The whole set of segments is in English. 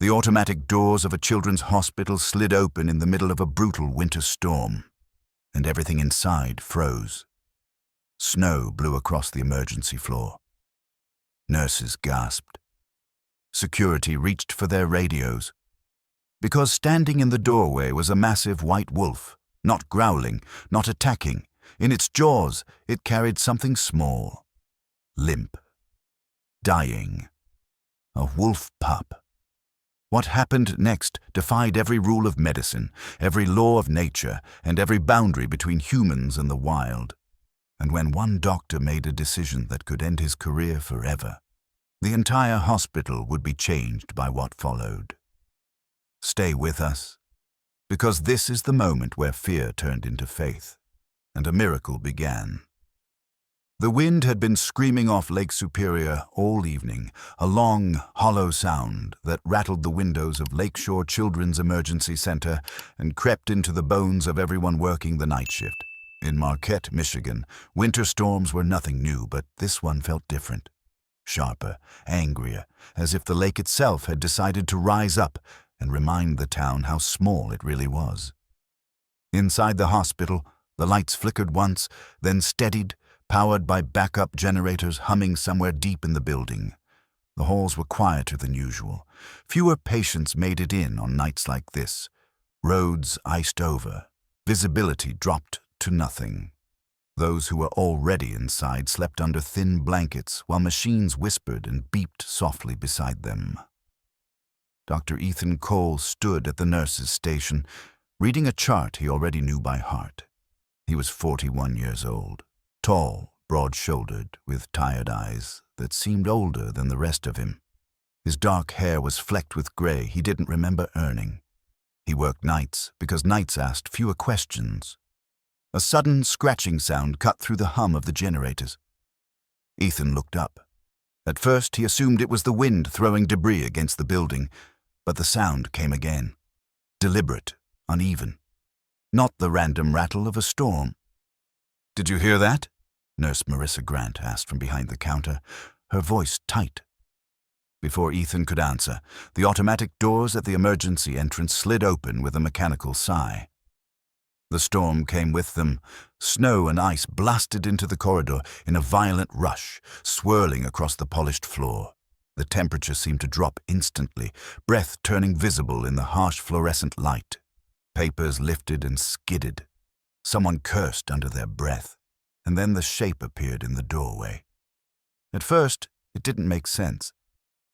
The automatic doors of a children's hospital slid open in the middle of a brutal winter storm, and everything inside froze. Snow blew across the emergency floor. Nurses gasped. Security reached for their radios, because standing in the doorway was a massive white wolf, not growling, not attacking. In its jaws, it carried something small, limp, dying. A wolf pup. What happened next defied every rule of medicine, every law of nature, and every boundary between humans and the wild. And when one doctor made a decision that could end his career forever, the entire hospital would be changed by what followed. Stay with us, because this is the moment where fear turned into faith, and a miracle began. The wind had been screaming off Lake Superior all evening, a long, hollow sound that rattled the windows of Lakeshore Children's Emergency Center and crept into the bones of everyone working the night shift. In Marquette, Michigan, winter storms were nothing new, but this one felt different. Sharper, angrier, as if the lake itself had decided to rise up and remind the town how small it really was. Inside the hospital, the lights flickered once, then steadied, powered by backup generators humming somewhere deep in the building. The halls were quieter than usual. Fewer patients made it in on nights like this. Roads iced over. Visibility dropped to nothing. Those who were already inside slept under thin blankets while machines whispered and beeped softly beside them. Dr. Ethan Cole stood at the nurse's station, reading a chart he already knew by heart. He was 41 years old, tall, broad-shouldered, with tired eyes that seemed older than the rest of him. His dark hair was flecked with gray he didn't remember earning. He worked nights because nights asked fewer questions. A sudden scratching sound cut through the hum of the generators. Ethan looked up. At first, he assumed it was the wind throwing debris against the building, but the sound came again. Deliberate, uneven. Not the random rattle of a storm. "Did you hear that?" Nurse Marissa Grant asked from behind the counter, her voice tight. Before Ethan could answer, the automatic doors at the emergency entrance slid open with a mechanical sigh. The storm came with them. Snow and ice blasted into the corridor in a violent rush, swirling across the polished floor. The temperature seemed to drop instantly, breath turning visible in the harsh fluorescent light. Papers lifted and skidded. Someone cursed under their breath, and then the shape appeared in the doorway. At first, it didn't make sense.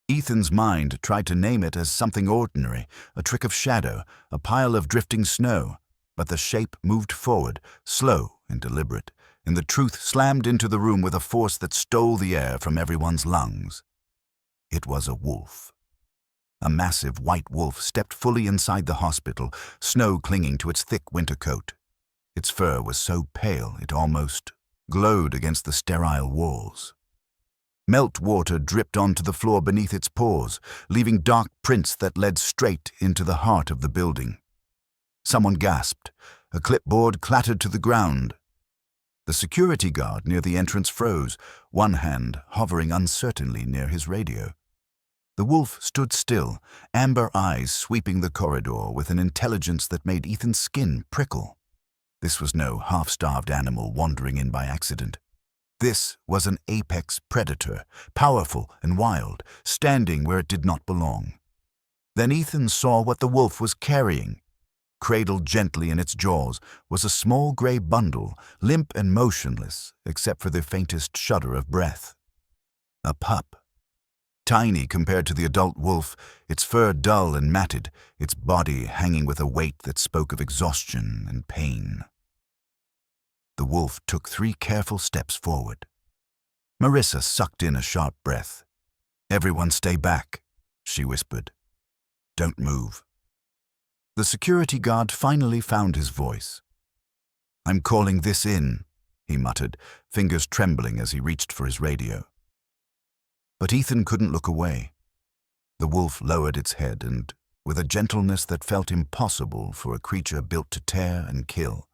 Ethan's mind tried to name it as something ordinary, a trick of shadow, a pile of drifting snow. But the shape moved forward, slow and deliberate, and the truth slammed into the room with a force that stole the air from everyone's lungs. It was a wolf. A massive white wolf stepped fully inside the hospital, snow clinging to its thick winter coat. Its fur was so pale it almost glowed against the sterile walls. Melt water dripped onto the floor beneath its paws, leaving dark prints that led straight into the heart of the building. Someone gasped. A clipboard clattered to the ground. The security guard near the entrance froze, one hand hovering uncertainly near his radio. The wolf stood still, amber eyes sweeping the corridor with an intelligence that made Ethan's skin prickle. This was no half-starved animal wandering in by accident. This was an apex predator, powerful and wild, standing where it did not belong. Then Ethan saw what the wolf was carrying. Cradled gently in its jaws was a small gray bundle, limp and motionless, except for the faintest shudder of breath. A pup. Tiny compared to the adult wolf, its fur dull and matted, its body hanging with a weight that spoke of exhaustion and pain. The wolf took 3 careful steps forward. Marissa sucked in a sharp breath. "Everyone stay back," she whispered. "Don't move." The security guard finally found his voice. "I'm calling this in," he muttered, fingers trembling as he reached for his radio. But Ethan couldn't look away. The wolf lowered its head and, with a gentleness that felt impossible for a creature built to tear and kill,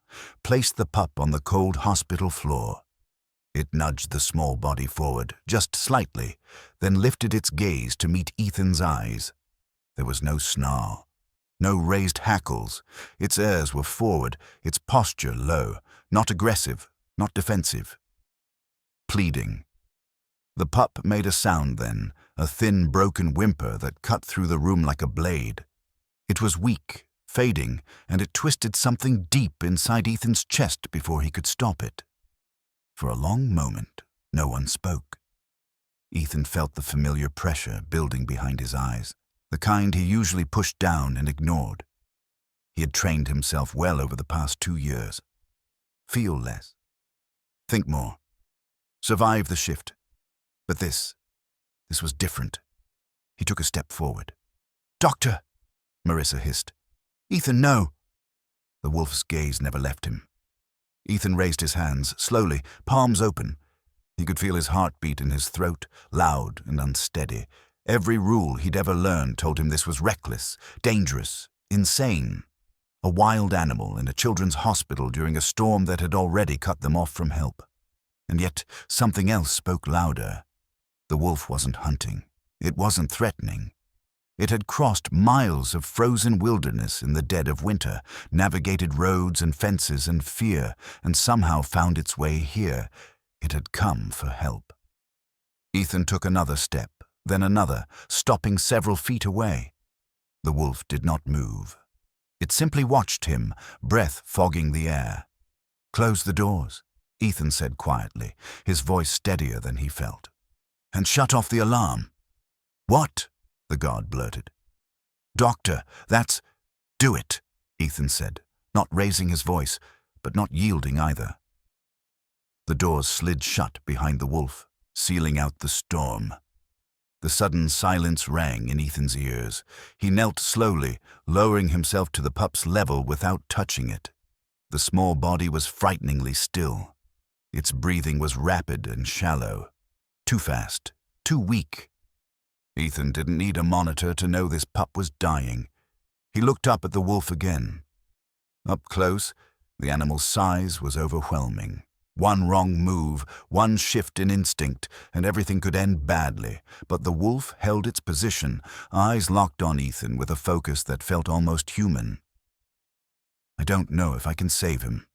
placed the pup on the cold hospital floor. It nudged the small body forward, just slightly, then lifted its gaze to meet Ethan's eyes. There was no snarl, no raised hackles. Its airs were forward, its posture low, not aggressive, not defensive. Pleading. The pup made a sound then, a thin, broken whimper that cut through the room like a blade. It was weak, fading, and it twisted something deep inside Ethan's chest before he could stop it. For a long moment, no one spoke. Ethan felt the familiar pressure building behind his eyes, the kind he usually pushed down and ignored. He had trained himself well over the past 2 years. Feel less. Think more. Survive the shift. But this was different. He took a step forward. "Doctor!" Marissa hissed. "Ethan, no!" The wolf's gaze never left him. Ethan raised his hands, slowly, palms open. He could feel his heartbeat in his throat, loud and unsteady. Every rule he'd ever learned told him this was reckless, dangerous, insane. A wild animal in a children's hospital during a storm that had already cut them off from help. And yet something else spoke louder. The wolf wasn't hunting. It wasn't threatening. It had crossed miles of frozen wilderness in the dead of winter, navigated roads and fences and fear, and somehow found its way here. It had come for help. Ethan took another step, then another, stopping several feet away. The wolf did not move. It simply watched him, breath fogging the air. "Close the doors," Ethan said quietly, his voice steadier than he felt. "And shut off the alarm." "What?" the guard blurted. "Doctor, that's—" "Do it," Ethan said, not raising his voice, but not yielding either. The doors slid shut behind the wolf, sealing out the storm. The sudden silence rang in Ethan's ears. He knelt slowly, lowering himself to the pup's level without touching it. The small body was frighteningly still. Its breathing was rapid and shallow. Too fast, too weak. Ethan didn't need a monitor to know this pup was dying. He looked up at the wolf again. Up close, the animal's size was overwhelming. One wrong move, one shift in instinct, and everything could end badly. But the wolf held its position, eyes locked on Ethan with a focus that felt almost human. "I don't know if I can save him,"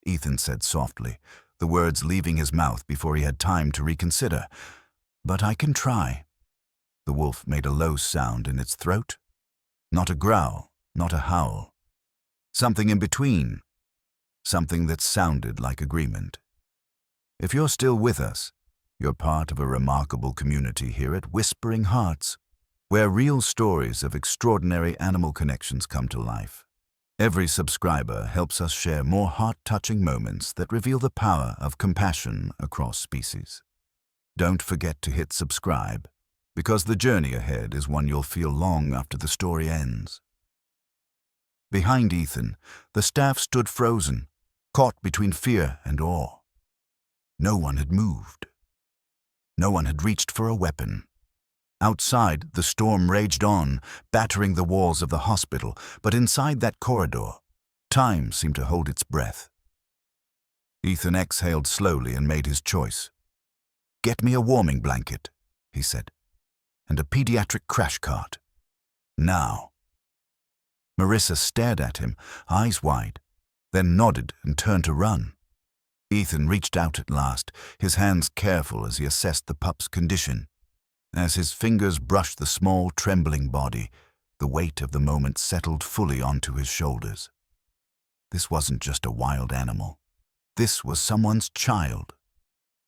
Ethan said softly, the words leaving his mouth before he had time to reconsider. "But I can try." The wolf made a low sound in its throat. Not a growl, not a howl. Something in between. Something that sounded like agreement. If you're still with us, you're part of a remarkable community here at Whispering Hearts, where real stories of extraordinary animal connections come to life. Every subscriber helps us share more heart-touching moments that reveal the power of compassion across species. Don't forget to hit subscribe, because the journey ahead is one you'll feel long after the story ends. Behind Ethan, the staff stood frozen, caught between fear and awe. No one had moved. No one had reached for a weapon. Outside, the storm raged on, battering the walls of the hospital, but inside that corridor, time seemed to hold its breath. Ethan exhaled slowly and made his choice. "Get me a warming blanket," he said, "and a pediatric crash cart. Now." Marissa stared at him, eyes wide, then nodded and turned to run. Ethan reached out at last, his hands careful as he assessed the pup's condition. As his fingers brushed the small, trembling body, the weight of the moment settled fully onto his shoulders. This wasn't just a wild animal. This was someone's child.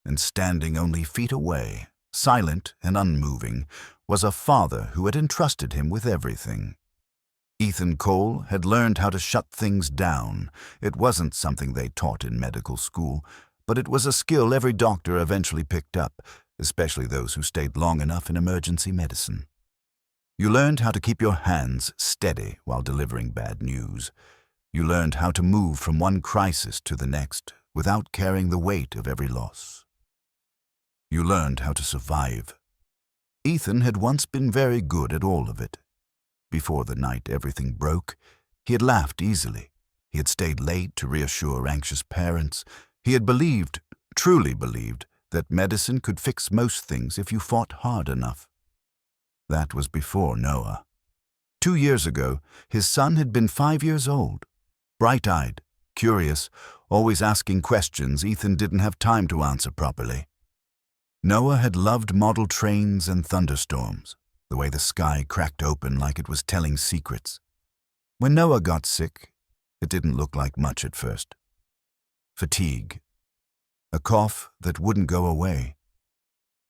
And standing only feet away, silent and unmoving, was a father who had entrusted him with everything. Ethan Cole had learned how to shut things down. It wasn't something they taught in medical school, but it was a skill every doctor eventually picked up, especially those who stayed long enough in emergency medicine. You learned how to keep your hands steady while delivering bad news. You learned how to move from one crisis to the next without carrying the weight of every loss. You learned how to survive. Ethan had once been very good at all of it. Before the night everything broke, he had laughed easily. He had stayed late to reassure anxious parents. He had believed, truly believed, that medicine could fix most things if you fought hard enough. That was before Noah. 2 years ago, his son had been 5 years old. Bright-eyed, curious, always asking questions Ethan didn't have time to answer properly. Noah had loved model trains and thunderstorms, the way the sky cracked open like it was telling secrets. When Noah got sick, it didn't look like much at first. Fatigue. A cough that wouldn't go away.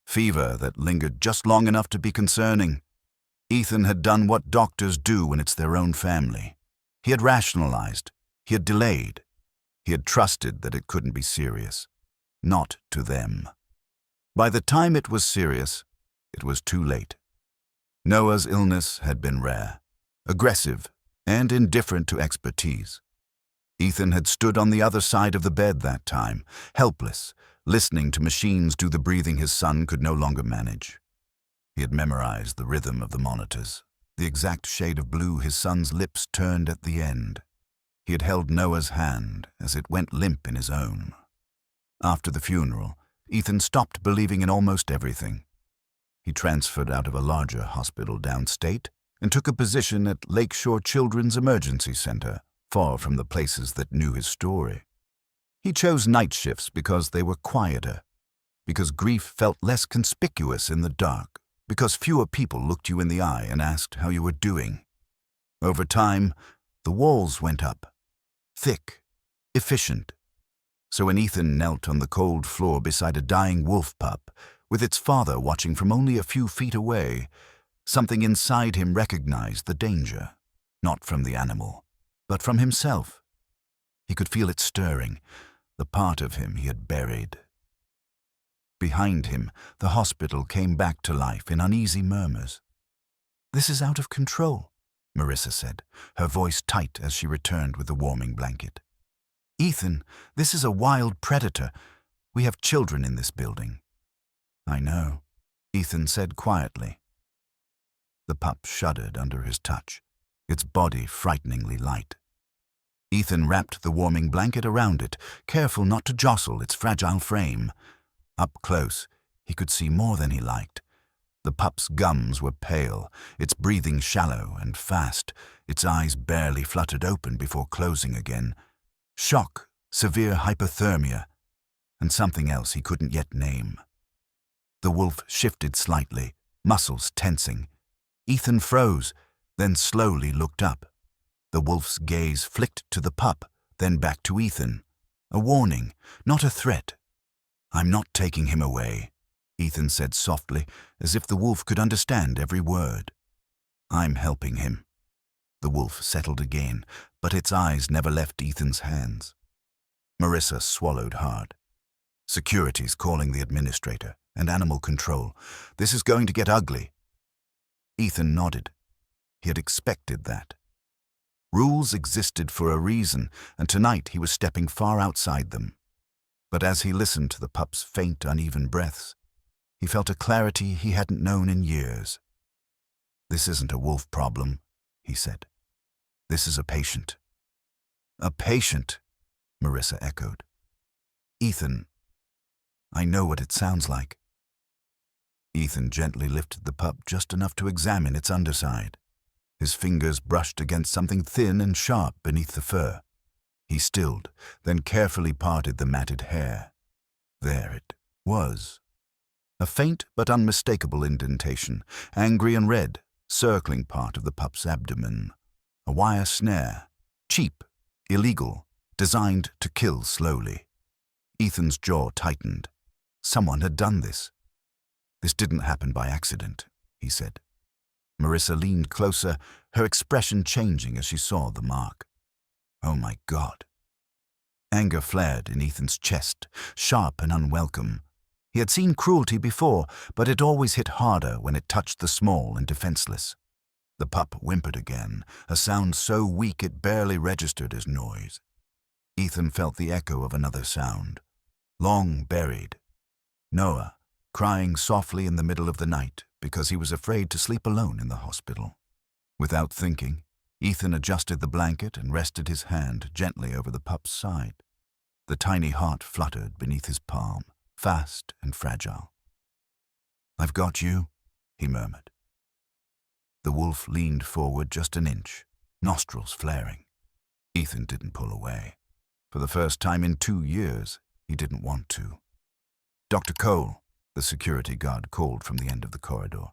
Fever that lingered just long enough to be concerning. Ethan had done what doctors do when it's their own family. He had rationalized. He had delayed. He had trusted that it couldn't be serious. Not to them. By the time it was serious, it was too late. Noah's illness had been rare, aggressive, and indifferent to expertise. Ethan had stood on the other side of the bed that time, helpless, listening to machines do the breathing his son could no longer manage. He had memorized the rhythm of the monitors, the exact shade of blue his son's lips turned at the end. He had held Noah's hand as it went limp in his own. After the funeral, Ethan stopped believing in almost everything. He transferred out of a larger hospital downstate and took a position at Lakeshore Children's Emergency Center, far from the places that knew his story. He chose night shifts because they were quieter, because grief felt less conspicuous in the dark, because fewer people looked you in the eye and asked how you were doing. Over time, the walls went up, thick, efficient. So when Ethan knelt on the cold floor beside a dying wolf pup, with its father watching from only a few feet away, something inside him recognized the danger, not from the animal, but from himself. He could feel it stirring, the part of him he had buried. Behind him, the hospital came back to life in uneasy murmurs. "This is out of control," Marissa said, her voice tight as she returned with the warming blanket. "Ethan, this is a wild predator. We have children in this building." "I know," Ethan said quietly. The pup shuddered under his touch, its body frighteningly light. Ethan wrapped the warming blanket around it, careful not to jostle its fragile frame. Up close, he could see more than he liked. The pup's gums were pale, its breathing shallow and fast, its eyes barely fluttered open before closing again. Shock, severe hypothermia, and something else he couldn't yet name. The wolf shifted slightly, muscles tensing. Ethan froze, then slowly looked up. The wolf's gaze flicked to the pup, then back to Ethan. A warning, not a threat. "I'm not taking him away," Ethan said softly, as if the wolf could understand every word. "I'm helping him." The wolf settled again, but its eyes never left Ethan's hands. Marissa swallowed hard. "Security's calling the administrator and animal control. This is going to get ugly." Ethan nodded. He had expected that. Rules existed for a reason, and tonight he was stepping far outside them. But as he listened to the pup's faint, uneven breaths, he felt a clarity he hadn't known in years. "This isn't a wolf problem," he said. "This is a patient." "A patient," Marissa echoed. "Ethan, I know what it sounds like." Ethan gently lifted the pup just enough to examine its underside. His fingers brushed against something thin and sharp beneath the fur. He stilled, then carefully parted the matted hair. There it was. A faint but unmistakable indentation, angry and red, circling part of the pup's abdomen. A wire snare, cheap, illegal, designed to kill slowly. Ethan's jaw tightened. Someone had done this. "This didn't happen by accident," he said. Marissa leaned closer, her expression changing as she saw the mark. "Oh my God." Anger flared in Ethan's chest, sharp and unwelcome. He had seen cruelty before, but it always hit harder when it touched the small and defenseless. The pup whimpered again, a sound so weak it barely registered as noise. Ethan felt the echo of another sound, long buried. Noah, crying softly in the middle of the night because he was afraid to sleep alone in the hospital. Without thinking, Ethan adjusted the blanket and rested his hand gently over the pup's side. The tiny heart fluttered beneath his palm, fast and fragile. "I've got you," he murmured. The wolf leaned forward just an inch, nostrils flaring. Ethan didn't pull away. For the first time in 2 years, he didn't want to. "Dr. Cole," the security guard called from the end of the corridor.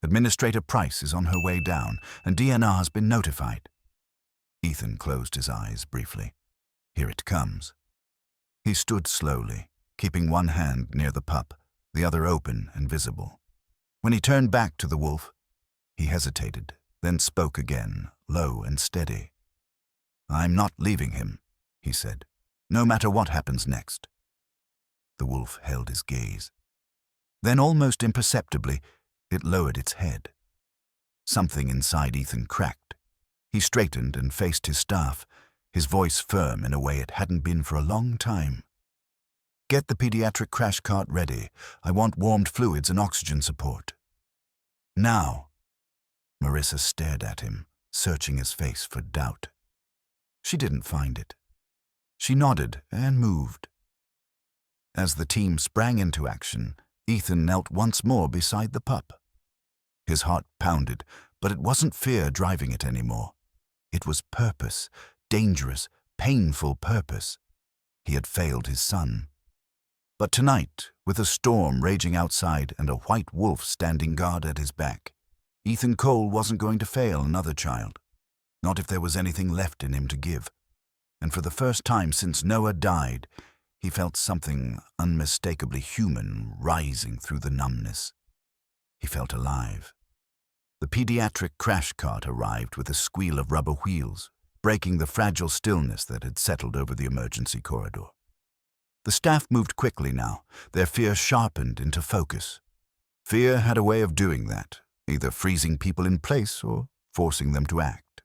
"Administrator Price is on her way down, and DNR has been notified." Ethan closed his eyes briefly. Here it comes. He stood slowly, keeping one hand near the pup, the other open and visible. When he turned back to the wolf, he hesitated, then spoke again, low and steady. "I'm not leaving him," he said, "no matter what happens next." The wolf held his gaze. Then, almost imperceptibly, it lowered its head. Something inside Ethan cracked. He straightened and faced his staff, his voice firm in a way it hadn't been for a long time. "Get the pediatric crash cart ready. I want warmed fluids and oxygen support. Now." Marissa stared at him, searching his face for doubt. She didn't find it. She nodded and moved. As the team sprang into action, Ethan knelt once more beside the pup. His heart pounded, but it wasn't fear driving it anymore. It was purpose, dangerous, painful purpose. He had failed his son. But tonight, with a storm raging outside and a white wolf standing guard at his back, Ethan Cole wasn't going to fail another child. Not if there was anything left in him to give. And for the first time since Noah died, he felt something unmistakably human rising through the numbness. He felt alive. The pediatric crash cart arrived with a squeal of rubber wheels, breaking the fragile stillness that had settled over the emergency corridor. The staff moved quickly now, their fear sharpened into focus. Fear had a way of doing that, either freezing people in place or forcing them to act.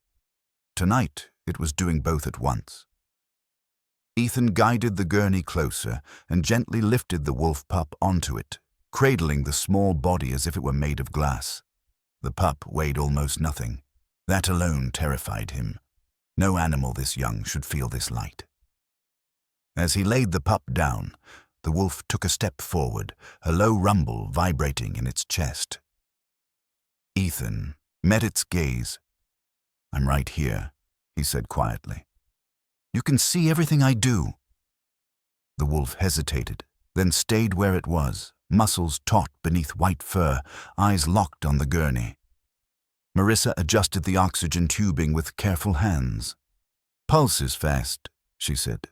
Tonight, it was doing both at once. Ethan guided the gurney closer and gently lifted the wolf pup onto it, cradling the small body as if it were made of glass. The pup weighed almost nothing. That alone terrified him. No animal this young should feel this light. As he laid the pup down, the wolf took a step forward, a low rumble vibrating in its chest. Ethan met its gaze. "I'm right here," he said quietly. "You can see everything I do." The wolf hesitated, then stayed where it was, muscles taut beneath white fur, eyes locked on the gurney. Marissa adjusted the oxygen tubing with careful hands. "Pulse is fast," she said.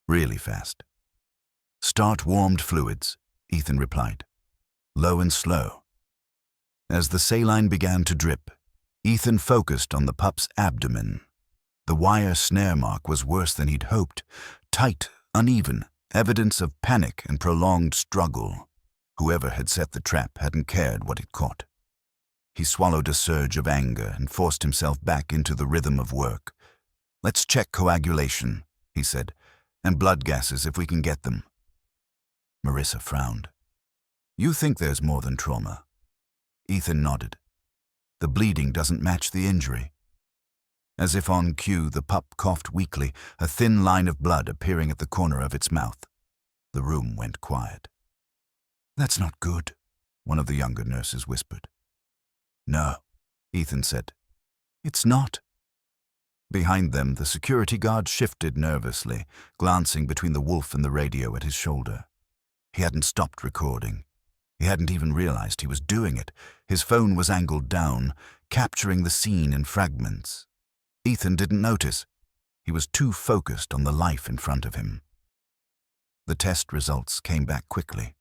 "Really fast." "Start warmed fluids," Ethan replied. "Low and slow." As the saline began to drip, Ethan focused on the pup's abdomen. The wire snare mark was worse than he'd hoped. Tight, uneven, evidence of panic and prolonged struggle. Whoever had set the trap hadn't cared what it caught. He swallowed a surge of anger and forced himself back into the rhythm of work. "Let's check coagulation," he said, "and blood gases if we can get them." Marissa frowned. "You think there's more than trauma?" Ethan nodded. "The bleeding doesn't match the injury." As if on cue, the pup coughed weakly, a thin line of blood appearing at the corner of its mouth. The room went quiet. "That's not good," one of the younger nurses whispered. "No," Ethan said. "It's not." Behind them, the security guard shifted nervously, glancing between the wolf and the radio at his shoulder. He hadn't stopped recording. He hadn't even realized he was doing it. His phone was angled down, capturing the scene in fragments. Ethan didn't notice. He was too focused on the life in front of him. The test results came back quickly.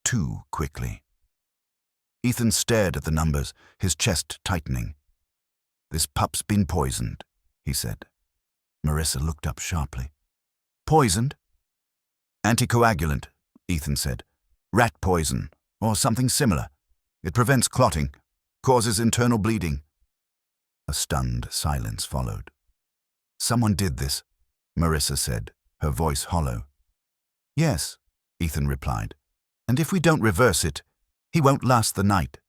Too quickly. Ethan stared at the numbers, his chest tightening. "This pup's been poisoned," he said. Marissa looked up sharply. "Poisoned?" "Anticoagulant," Ethan said. "Rat poison, or something similar. It prevents clotting, causes internal bleeding." A stunned silence followed. "Someone did this," Marissa said, her voice hollow. "Yes," Ethan replied. "And if we don't reverse it, he won't last the night."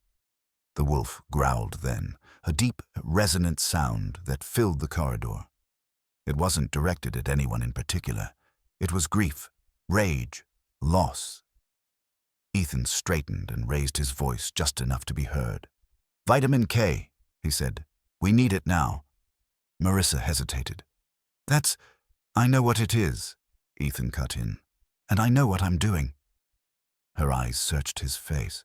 The wolf growled then, a deep, resonant sound that filled the corridor. It wasn't directed at anyone in particular. It was grief, rage, loss. Ethan straightened and raised his voice just enough to be heard. Vitamin K, he said. We need it now. Marissa hesitated. I know what it is, Ethan cut in. And I know what I'm doing. Her eyes searched his face.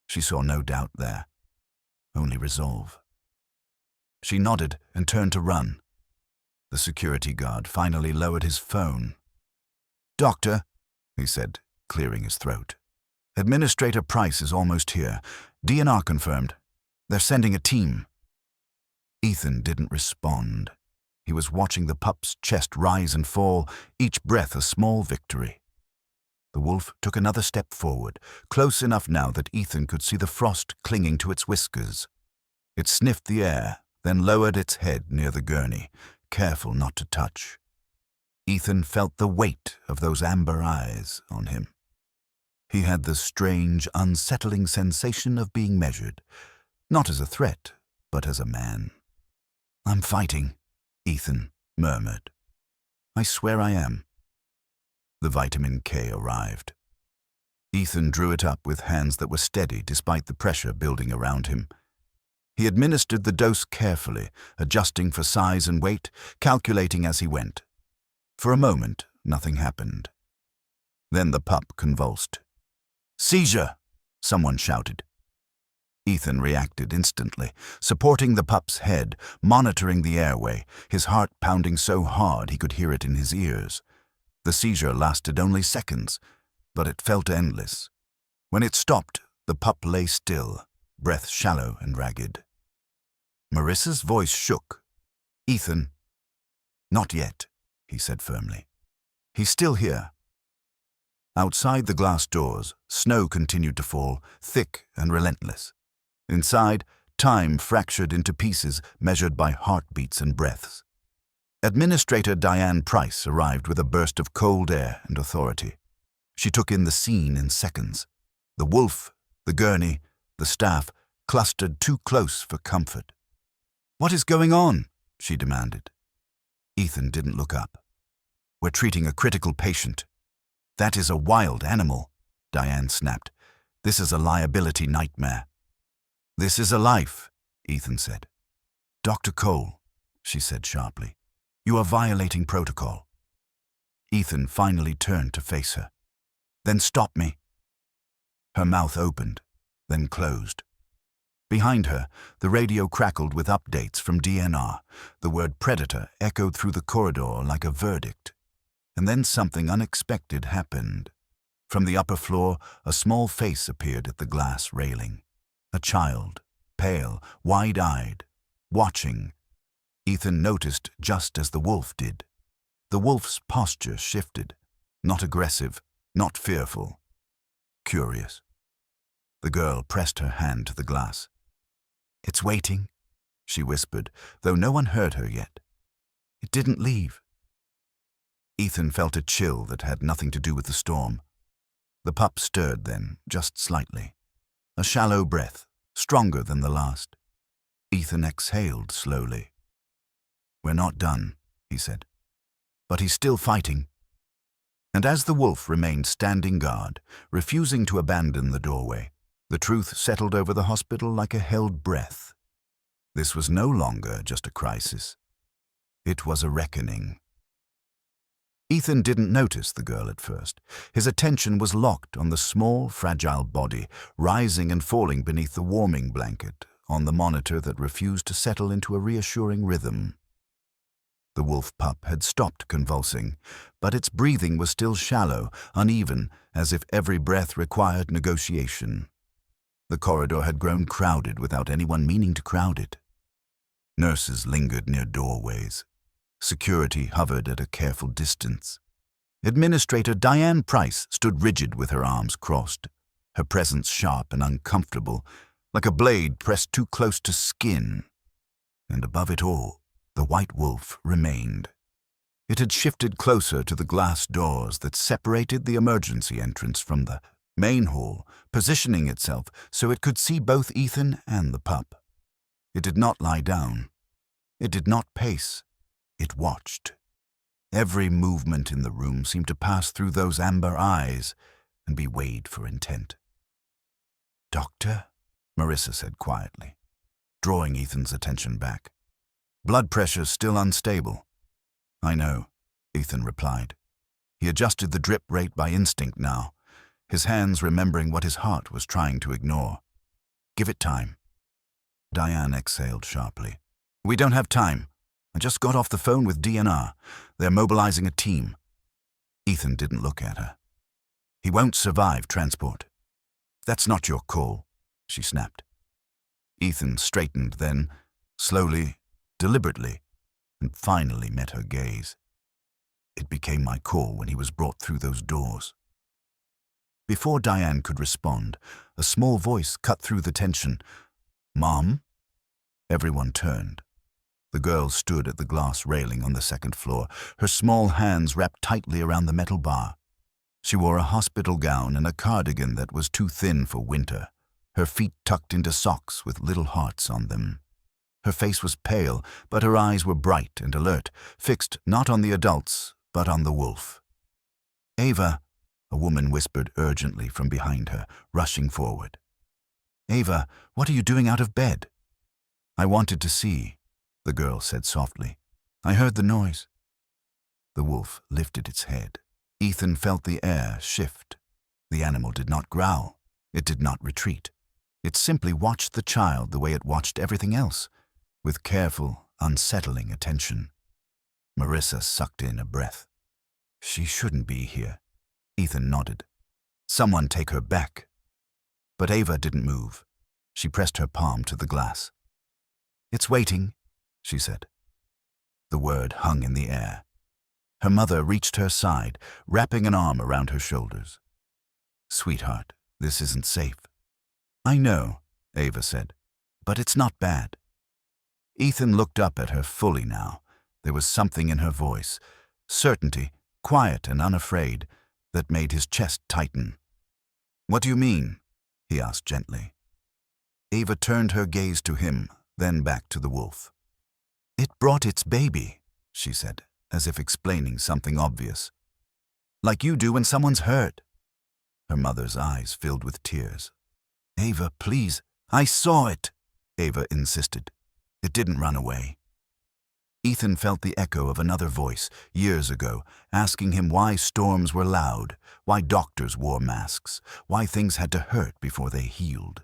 She saw no doubt there, only resolve. She nodded and turned to run. The security guard finally lowered his phone. Doctor, he said, clearing his throat. Administrator Price is almost here. DNR confirmed. They're sending a team. Ethan didn't respond. He was watching the pup's chest rise and fall, each breath a small victory. The wolf took another step forward, close enough now that Ethan could see the frost clinging to its whiskers. It sniffed the air, then lowered its head near the gurney, careful not to touch. Ethan felt the weight of those amber eyes on him. He had the strange, unsettling sensation of being measured, not as a threat, but as a man. I'm fighting, Ethan murmured. I swear I am. The vitamin K arrived. Ethan drew it up with hands that were steady despite the pressure building around him. He administered the dose carefully, adjusting for size and weight, calculating as he went. For a moment, nothing happened. Then the pup convulsed. Seizure! Someone shouted. Ethan reacted instantly, supporting the pup's head, monitoring the airway, his heart pounding so hard he could hear it in his ears. The seizure lasted only seconds, but it felt endless. When it stopped, the pup lay still, breath shallow and ragged. Marissa's voice shook. Ethan. Not yet, he said firmly. He's still here. Outside the glass doors, snow continued to fall, thick and relentless. Inside, time fractured into pieces measured by heartbeats and breaths. Administrator Diane Price arrived with a burst of cold air and authority. She took in the scene in seconds. The wolf, the gurney, the staff clustered too close for comfort. What is going on? She demanded. Ethan didn't look up. We're treating a critical patient. That is a wild animal, Diane snapped. This is a liability nightmare. This is a life, Ethan said. Dr. Cole, she said sharply. You are violating protocol. Ethan finally turned to face her. Then stop me. Her mouth opened, then closed. Behind her, the radio crackled with updates from DNR. The word predator echoed through the corridor like a verdict. And then something unexpected happened. From the upper floor, a small face appeared at the glass railing. A child, pale, wide-eyed, watching. Ethan noticed just as the wolf did. The wolf's posture shifted, not aggressive, not fearful, curious. The girl pressed her hand to the glass. It's waiting, she whispered, though no one heard her yet. It didn't leave. Ethan felt a chill that had nothing to do with the storm. The pup stirred then, just slightly. A shallow breath, stronger than the last. Ethan exhaled slowly. We're not done, he said. But he's still fighting. And as the wolf remained standing guard, refusing to abandon the doorway, the truth settled over the hospital like a held breath. This was no longer just a crisis. It was a reckoning. Ethan didn't notice the girl at first. His attention was locked on the small, fragile body, rising and falling beneath the warming blanket, on the monitor that refused to settle into a reassuring rhythm. The wolf pup had stopped convulsing, but its breathing was still shallow, uneven, as if every breath required negotiation. The corridor had grown crowded without anyone meaning to crowd it. Nurses lingered near doorways. Security hovered at a careful distance. Administrator Diane Price stood rigid with her arms crossed, her presence sharp and uncomfortable, like a blade pressed too close to skin. And above it all, the white wolf remained. It had shifted closer to the glass doors that separated the emergency entrance from the main hall, positioning itself so it could see both Ethan and the pup. It did not lie down. It did not pace. It watched. Every movement in the room seemed to pass through those amber eyes and be weighed for intent. Doctor? Marissa said quietly, drawing Ethan's attention back. Blood pressure's still unstable. I know, Ethan replied. He adjusted the drip rate by instinct now, his hands remembering what his heart was trying to ignore. Give it time. Diane exhaled sharply. We don't have time. I just got off the phone with DNR. They're mobilizing a team. Ethan didn't look at her. He won't survive transport. That's not your call, she snapped. Ethan straightened then, slowly, deliberately, and finally met her gaze. It became my call when he was brought through those doors. Before Diane could respond, a small voice cut through the tension. Mom? Everyone turned. The girl stood at the glass railing on the second floor, her small hands wrapped tightly around the metal bar. She wore a hospital gown and a cardigan that was too thin for winter, her feet tucked into socks with little hearts on them. Her face was pale, but her eyes were bright and alert, fixed not on the adults, but on the wolf. Ava, a woman whispered urgently from behind her, rushing forward. Ava, what are you doing out of bed? I wanted to see, the girl said softly. I heard the noise. The wolf lifted its head. Ethan felt the air shift. The animal did not growl. It did not retreat. It simply watched the child the way it watched everything else, with careful, unsettling attention. Marissa sucked in a breath. She shouldn't be here. Ethan nodded. Someone take her back. But Ava didn't move. She pressed her palm to the glass. It's waiting, she said. The word hung in the air. Her mother reached her side, wrapping an arm around her shoulders. Sweetheart, this isn't safe. I know, Ava said, but it's not bad. Ethan looked up at her fully now. There was something in her voice, certainty, quiet and unafraid, that made his chest tighten. What do you mean? He asked gently. Ava turned her gaze to him, then back to the wolf. It brought its baby, she said, as if explaining something obvious. Like you do when someone's hurt. Her mother's eyes filled with tears. Ava, please. I saw it, Ava insisted. It didn't run away. Ethan felt the echo of another voice, years ago, asking him why storms were loud, why doctors wore masks, why things had to hurt before they healed.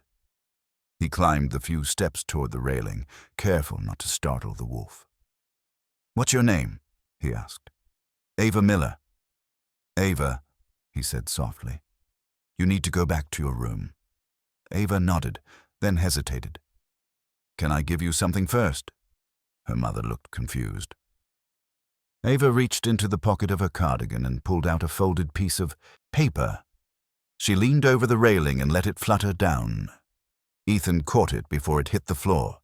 He climbed the few steps toward the railing, careful not to startle the wolf. What's your name? He asked. Ava Miller. Ava, he said softly. You need to go back to your room. Ava nodded, then hesitated. Can I give you something first? Her mother looked confused. Ava reached into the pocket of her cardigan and pulled out a folded piece of paper. She leaned over the railing and let it flutter down. Ethan caught it before it hit the floor.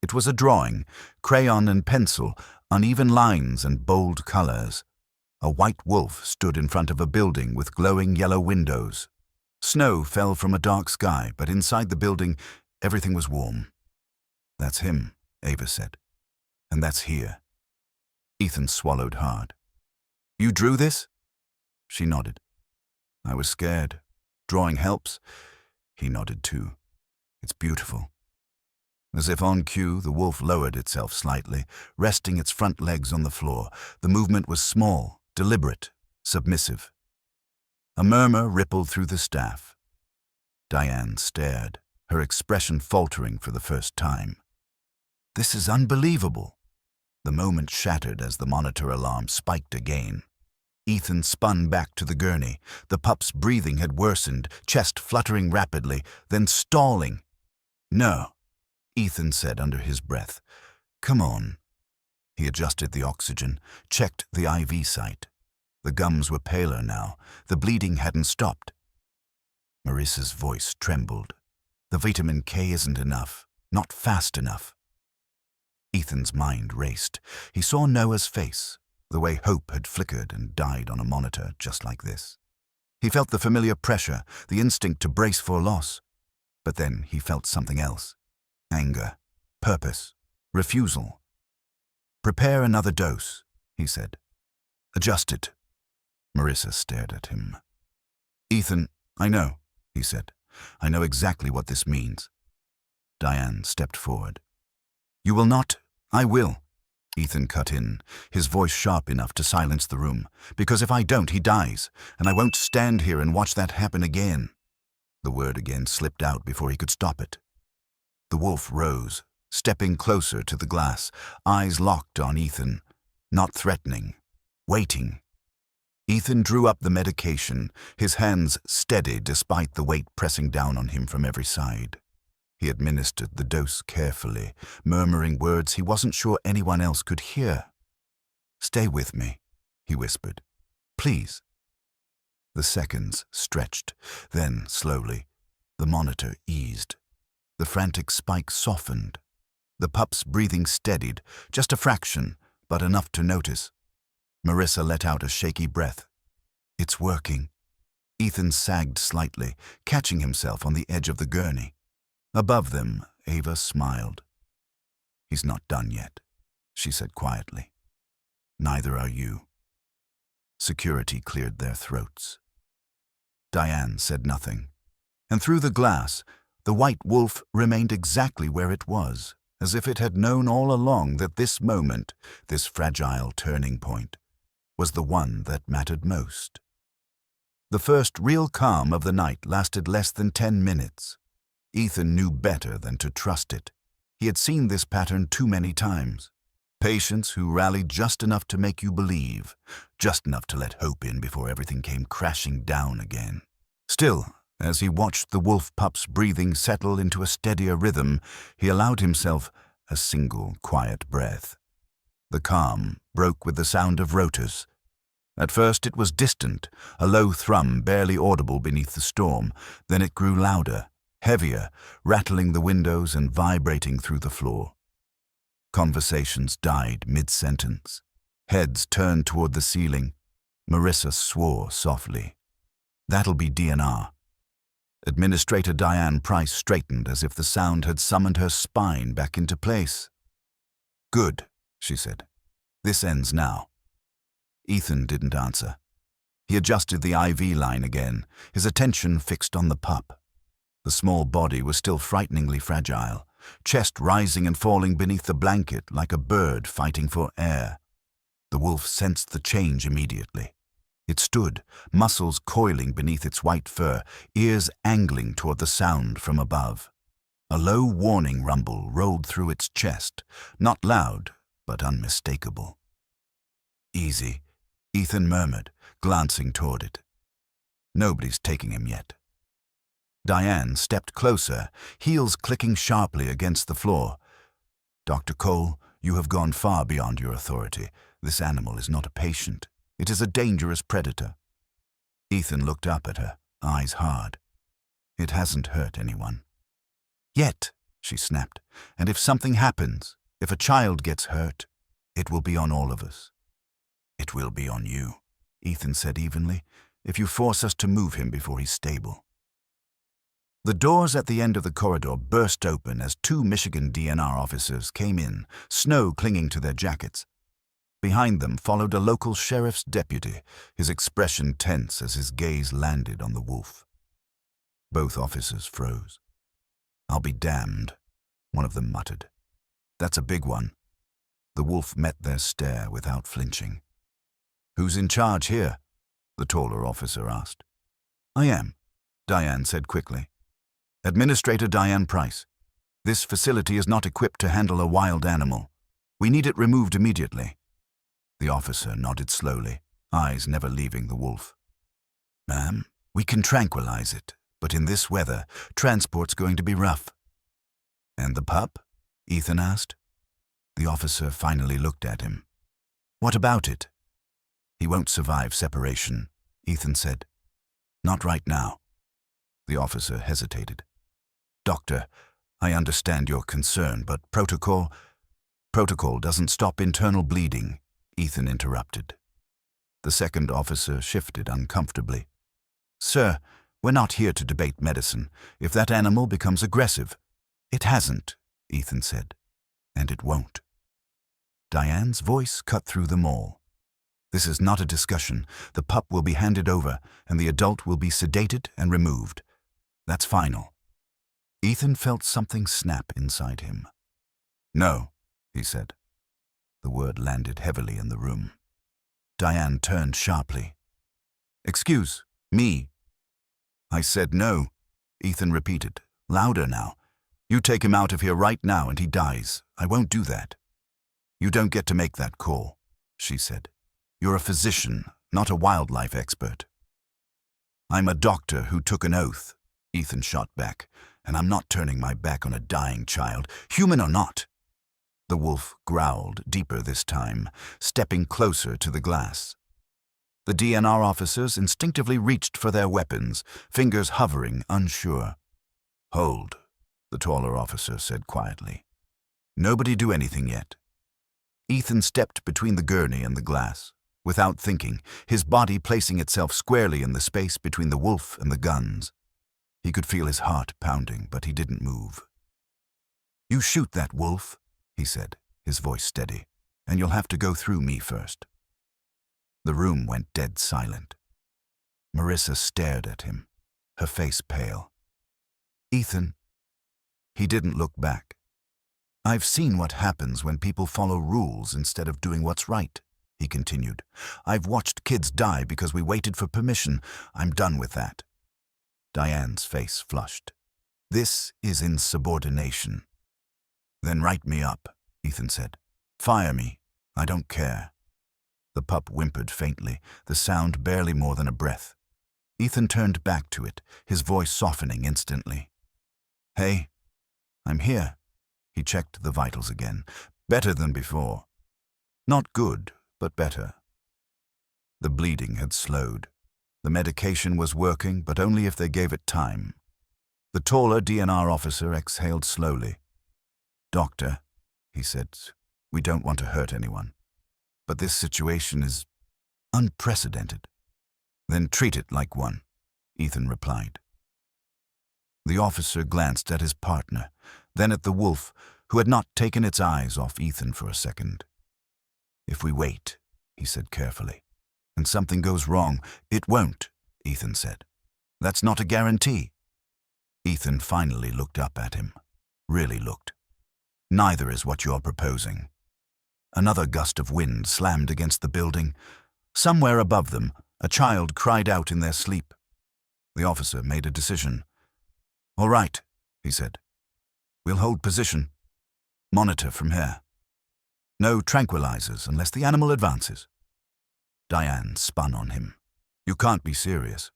It was a drawing, crayon and pencil, uneven lines and bold colors. A white wolf stood in front of a building with glowing yellow windows. Snow fell from a dark sky, but inside the building, everything was warm. That's him, Ava said. And that's here. Ethan swallowed hard. You drew this? She nodded. I was scared. Drawing helps? He nodded too. It's beautiful. As if on cue, the wolf lowered itself slightly, resting its front legs on the floor. The movement was small, deliberate, submissive. A murmur rippled through the staff. Diane stared, her expression faltering for the first time. This is unbelievable. The moment shattered as the monitor alarm spiked again. Ethan spun back to the gurney. The pup's breathing had worsened, chest fluttering rapidly, then stalling. No, Ethan said under his breath. Come on. He adjusted the oxygen, checked the IV site. The gums were paler now. The bleeding hadn't stopped. Marissa's voice trembled. The vitamin K isn't enough, not fast enough. Ethan's mind raced. He saw Noah's face, the way hope had flickered and died on a monitor just like this. He felt the familiar pressure, the instinct to brace for loss. But then he felt something else. Anger, purpose, refusal. Prepare another dose, he said. Adjust it. Marissa stared at him. Ethan, I know, he said. I know exactly what this means. Diane stepped forward. "You will not." "I will," Ethan cut in, his voice sharp enough to silence the room. "Because if I don't, he dies, and I won't stand here and watch that happen again." The word again slipped out before he could stop it. The wolf rose, stepping closer to the glass, eyes locked on Ethan, not threatening, waiting. Ethan drew up the medication, his hands steady despite the weight pressing down on him from every side. He administered the dose carefully, murmuring words he wasn't sure anyone else could hear. "Stay with me," he whispered. "Please." The seconds stretched, then, slowly, the monitor eased. The frantic spike softened. The pup's breathing steadied, just a fraction, but enough to notice. Marissa let out a shaky breath. "It's working." Ethan sagged slightly, catching himself on the edge of the gurney. Above them, Ava smiled. "He's not done yet," she said quietly. "Neither are you." Security cleared their throats. Diane said nothing, and through the glass, the white wolf remained exactly where it was, as if it had known all along that this moment, this fragile turning point, was the one that mattered most. The first real calm of the night lasted less than 10 minutes. Ethan knew better than to trust it. He had seen this pattern too many times. Patients who rallied just enough to make you believe, just enough to let hope in before everything came crashing down again. Still, as he watched the wolf pup's breathing settle into a steadier rhythm, he allowed himself a single quiet breath. The calm broke with the sound of rotors. At first it was distant, a low thrum barely audible beneath the storm. Then it grew louder, heavier, rattling the windows and vibrating through the floor. Conversations died mid-sentence. Heads turned toward the ceiling. Marissa swore softly. "That'll be DNR." Administrator Diane Price straightened as if the sound had summoned her spine back into place. "Good," she said. "This ends now." Ethan didn't answer. He adjusted the IV line again, his attention fixed on the pup. The small body was still frighteningly fragile, chest rising and falling beneath the blanket like a bird fighting for air. The wolf sensed the change immediately. It stood, muscles coiling beneath its white fur, ears angling toward the sound from above. A low warning rumble rolled through its chest, not loud, but unmistakable. "Easy," Ethan murmured, glancing toward it. "Nobody's taking him yet." Diane stepped closer, heels clicking sharply against the floor. "Dr. Cole, you have gone far beyond your authority. This animal is not a patient. It is a dangerous predator." Ethan looked up at her, eyes hard. "It hasn't hurt anyone." "Yet," she snapped, "and if something happens, if a child gets hurt, it will be on all of us." "It will be on you," Ethan said evenly, "if you force us to move him before he's stable." The doors at the end of the corridor burst open as 2 Michigan DNR officers came in, snow clinging to their jackets. Behind them followed a local sheriff's deputy, his expression tense as his gaze landed on the wolf. Both officers froze. "I'll be damned," one of them muttered. "That's a big one." The wolf met their stare without flinching. "Who's in charge here?" the taller officer asked. "I am," Diane said quickly. "Administrator Diane Price. This facility is not equipped to handle a wild animal. We need it removed immediately." The officer nodded slowly, eyes never leaving the wolf. "Ma'am, we can tranquilize it, but in this weather, transport's going to be rough." "And the pup?" Ethan asked. The officer finally looked at him. "What about it?" "He won't survive separation," Ethan said. "Not right now." The officer hesitated. "Doctor, I understand your concern, but protocol doesn't stop internal bleeding," Ethan interrupted. The second officer shifted uncomfortably. "Sir, we're not here to debate medicine. If that animal becomes aggressive—" "It hasn't," Ethan said, "and it won't." Diane's voice cut through them all. "This is not a discussion. The pup will be handed over, and the adult will be sedated and removed. That's final." Ethan felt something snap inside him. "No," he said. The word landed heavily in the room. Diane turned sharply. "Excuse me." "I said no," Ethan repeated, louder now. "You take him out of here right now and he dies. I won't do that." "You don't get to make that call," she said. "You're a physician, not a wildlife expert." "I'm a doctor who took an oath," Ethan shot back, "and I'm not turning my back on a dying child, human or not." The wolf growled, deeper this time, stepping closer to the glass. The DNR officers instinctively reached for their weapons, fingers hovering, unsure. "Hold," the taller officer said quietly. "Nobody do anything yet." Ethan stepped between the gurney and the glass. Without thinking, his body placing itself squarely in the space between the wolf and the guns. He could feel his heart pounding, but he didn't move. "You shoot that wolf," he said, his voice steady, "and you'll have to go through me first." The room went dead silent. Marissa stared at him, her face pale. "Ethan." He didn't look back. "I've seen what happens when people follow rules instead of doing what's right," he continued. "I've watched kids die because we waited for permission. I'm done with that." Diane's face flushed. "This is insubordination." "Then write me up," Ethan said. "Fire me. I don't care." The pup whimpered faintly, the sound barely more than a breath. Ethan turned back to it, his voice softening instantly. "Hey, I'm here." He checked the vitals again. "Better than before. Not good, but better." The bleeding had slowed. The medication was working, but only if they gave it time. The taller DNR officer exhaled slowly. "Doctor," he said, "we don't want to hurt anyone. But this situation is unprecedented." "Then treat it like one," Ethan replied. The officer glanced at his partner, then at the wolf, who had not taken its eyes off Ethan for a second. "If we wait," he said carefully, "and something goes wrong—" "It won't," Ethan said. "That's not a guarantee." Ethan finally looked up at him. Really looked. "Neither is what you're proposing." Another gust of wind slammed against the building. Somewhere above them, a child cried out in their sleep. The officer made a decision. "All right," he said. "We'll hold position. Monitor from here. No tranquilizers unless the animal advances." Diane spun on him. "You can't be serious."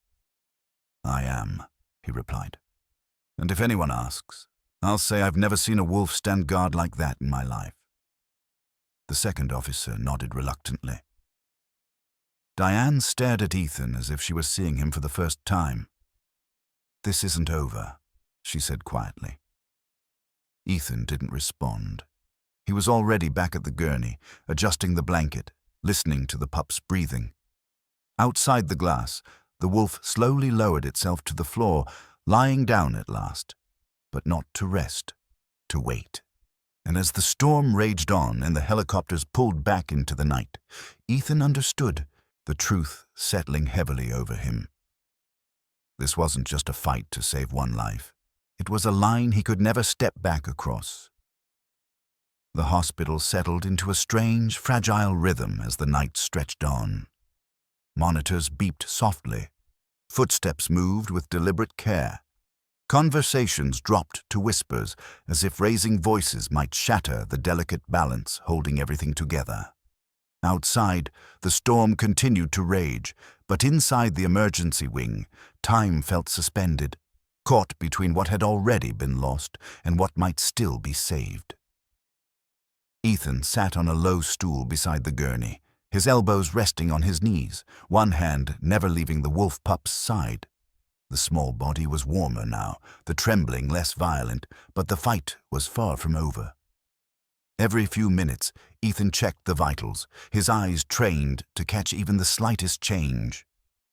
"I am," he replied. "And if anyone asks, I'll say I've never seen a wolf stand guard like that in my life." The second officer nodded reluctantly. Diane stared at Ethan as if she was seeing him for the first time. "This isn't over," she said quietly. Ethan didn't respond. He was already back at the gurney, adjusting the blanket, listening to the pup's breathing. Outside the glass, the wolf slowly lowered itself to the floor, lying down at last, but not to rest, to wait. And as the storm raged on and the helicopters pulled back into the night, Ethan understood, the truth settling heavily over him. This wasn't just a fight to save one life. It was a line he could never step back across. The hospital settled into a strange, fragile rhythm as the night stretched on. Monitors beeped softly. Footsteps moved with deliberate care. Conversations dropped to whispers, as if raising voices might shatter the delicate balance holding everything together. Outside, the storm continued to rage, but inside the emergency wing, time felt suspended, caught between what had already been lost and what might still be saved. Ethan sat on a low stool beside the gurney, his elbows resting on his knees, one hand never leaving the wolf pup's side. The small body was warmer now, the trembling less violent, but the fight was far from over. Every few minutes, Ethan checked the vitals, his eyes trained to catch even the slightest change.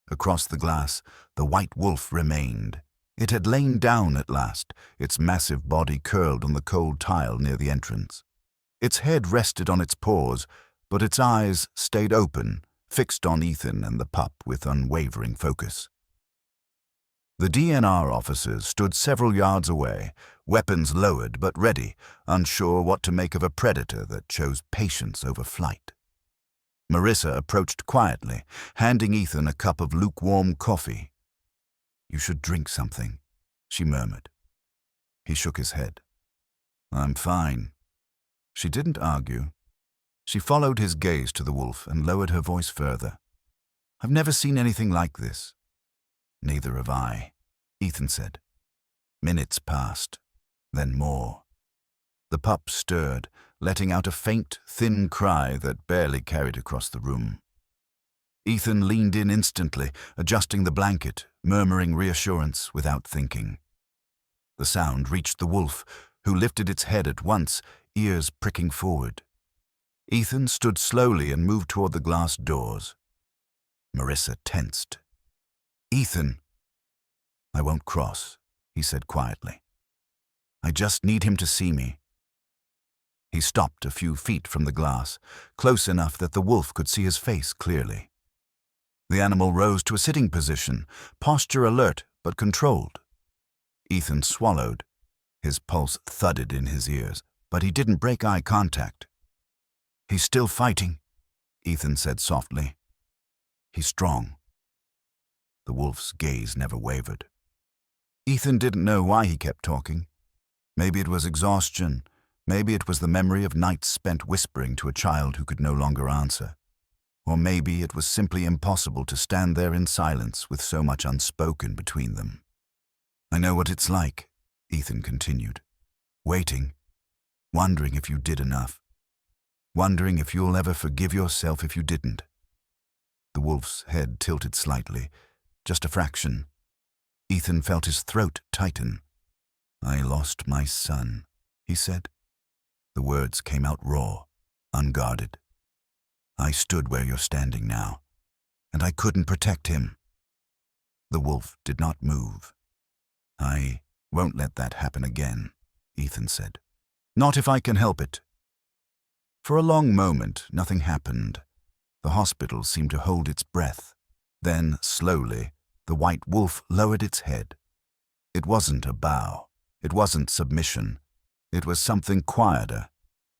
Across the glass, the white wolf remained. It had lain down at last, its massive body curled on the cold tile near the entrance. Its head rested on its paws, but its eyes stayed open, fixed on Ethan and the pup with unwavering focus. The DNR officers stood several yards away, weapons lowered but ready, unsure what to make of a predator that chose patience over flight. Marissa approached quietly, handing Ethan a cup of lukewarm coffee. "You should drink something," she murmured. He shook his head. "I'm fine." She didn't argue. She followed his gaze to the wolf and lowered her voice further. "I've never seen anything like this." "Neither have I," Ethan said. Minutes passed, then more. The pup stirred, letting out a faint, thin cry that barely carried across the room. Ethan leaned in instantly, adjusting the blanket, murmuring reassurance without thinking. The sound reached the wolf, who lifted its head at once, ears pricking forward. Ethan stood slowly and moved toward the glass doors. Marissa tensed. "Ethan." "I won't cross," he said quietly. "I just need him to see me." He stopped a few feet from the glass, close enough that the wolf could see his face clearly. The animal rose to a sitting position, posture alert but controlled. Ethan swallowed. His pulse thudded in his ears, but he didn't break eye contact. "He's still fighting," Ethan said softly. "He's strong." The wolf's gaze never wavered. Ethan didn't know why he kept talking. Maybe it was exhaustion. Maybe it was the memory of nights spent whispering to a child who could no longer answer. Or maybe it was simply impossible to stand there in silence with so much unspoken between them. "I know what it's like," Ethan continued. "Waiting, wondering if you did enough. Wondering if you'll ever forgive yourself if you didn't." The wolf's head tilted slightly, just a fraction. Ethan felt his throat tighten. "I lost my son," he said. The words came out raw, unguarded. "I stood where you're standing now, and I couldn't protect him." The wolf did not move. "I won't let that happen again," Ethan said. "Not if I can help it." For a long moment, nothing happened. The hospital seemed to hold its breath. Then, slowly, the white wolf lowered its head. It wasn't a bow. It wasn't submission. It was something quieter,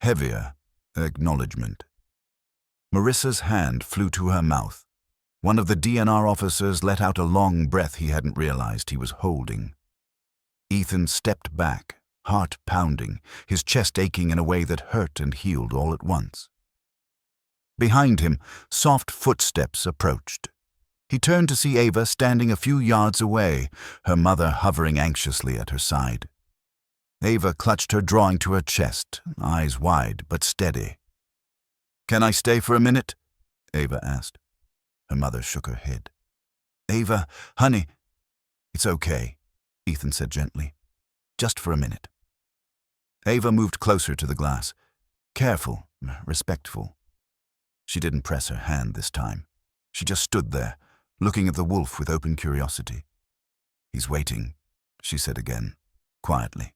heavier, acknowledgement. Marissa's hand flew to her mouth. One of the DNR officers let out a long breath he hadn't realized he was holding. Ethan stepped back, heart pounding, his chest aching in a way that hurt and healed all at once. Behind him, soft footsteps approached. He turned to see Ava standing a few yards away, her mother hovering anxiously at her side. Ava clutched her drawing to her chest, eyes wide but steady. "Can I stay for a minute?" Ava asked. Her mother shook her head. "Ava, honey." "It's okay," Ethan said gently. "Just for a minute." Ava moved closer to the glass, careful, respectful. She didn't press her hand this time. She just stood there, looking at the wolf with open curiosity. "He's waiting," she said again, quietly.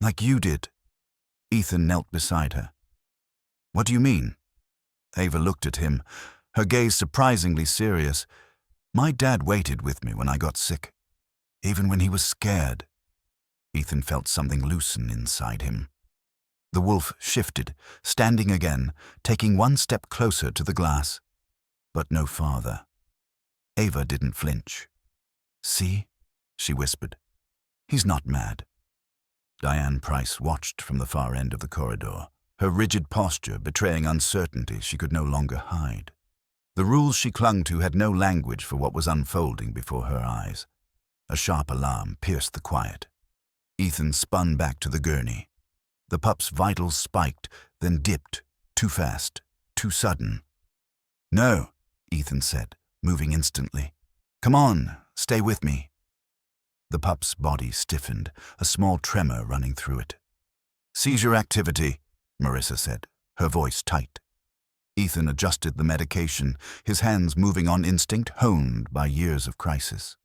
"Like you did." Ethan knelt beside her. "What do you mean?" Ava looked at him, her gaze surprisingly serious. "My dad waited with me when I got sick, even when he was scared." Ethan felt something loosen inside him. The wolf shifted, standing again, taking one step closer to the glass, but no farther. Ava didn't flinch. "See?" she whispered. "He's not mad." Diane Price watched from the far end of the corridor, her rigid posture betraying uncertainty she could no longer hide. The rules she clung to had no language for what was unfolding before her eyes. A sharp alarm pierced the quiet. Ethan spun back to the gurney. The pup's vitals spiked, then dipped, too fast, too sudden. "No," Ethan said, moving instantly. "Come on, stay with me." The pup's body stiffened, a small tremor running through it. "Seizure activity," Marissa said, her voice tight. Ethan adjusted the medication, his hands moving on instinct honed by years of crisis.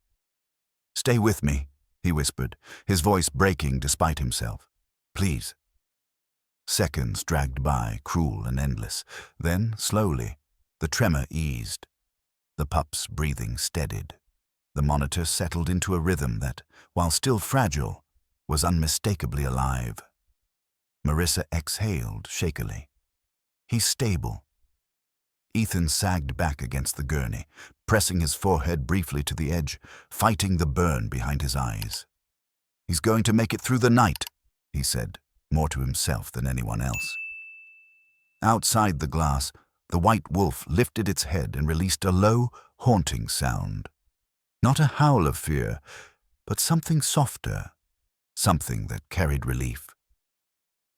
"Stay with me," he whispered, his voice breaking despite himself. "Please." Seconds dragged by, cruel and endless. Then, slowly, the tremor eased. The pup's breathing steadied. The monitor settled into a rhythm that, while still fragile, was unmistakably alive. Marissa exhaled shakily. He's stable. Ethan sagged back against the gurney, pressing his forehead briefly to the edge, fighting the burn behind his eyes. He's going to make it through the night, he said, more to himself than anyone else. Outside the glass, the white wolf lifted its head and released a low, haunting sound. Not a howl of fear, but something softer, something that carried relief.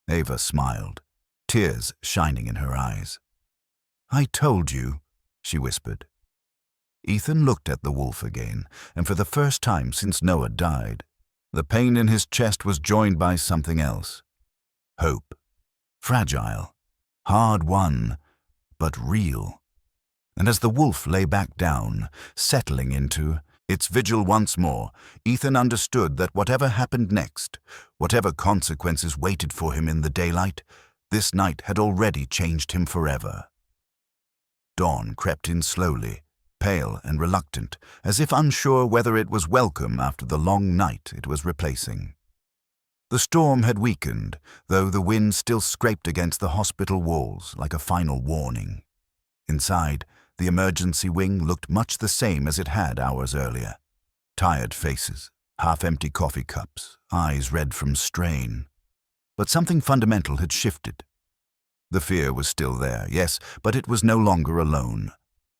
Ava smiled, tears shining in her eyes. "I told you," she whispered. Ethan looked at the wolf again, and for the first time since Noah died, the pain in his chest was joined by something else. Hope. Fragile. Hard-won, but real. And as the wolf lay back down, settling into its vigil once more, Ethan understood that whatever happened next, whatever consequences waited for him in the daylight, this night had already changed him forever. Dawn crept in slowly, pale and reluctant, as if unsure whether it was welcome after the long night it was replacing. The storm had weakened, though the wind still scraped against the hospital walls like a final warning. Inside, the emergency wing looked much the same as it had hours earlier. Tired faces, half-empty coffee cups, eyes red from strain. But something fundamental had shifted. The fear was still there, yes, but it was no longer alone.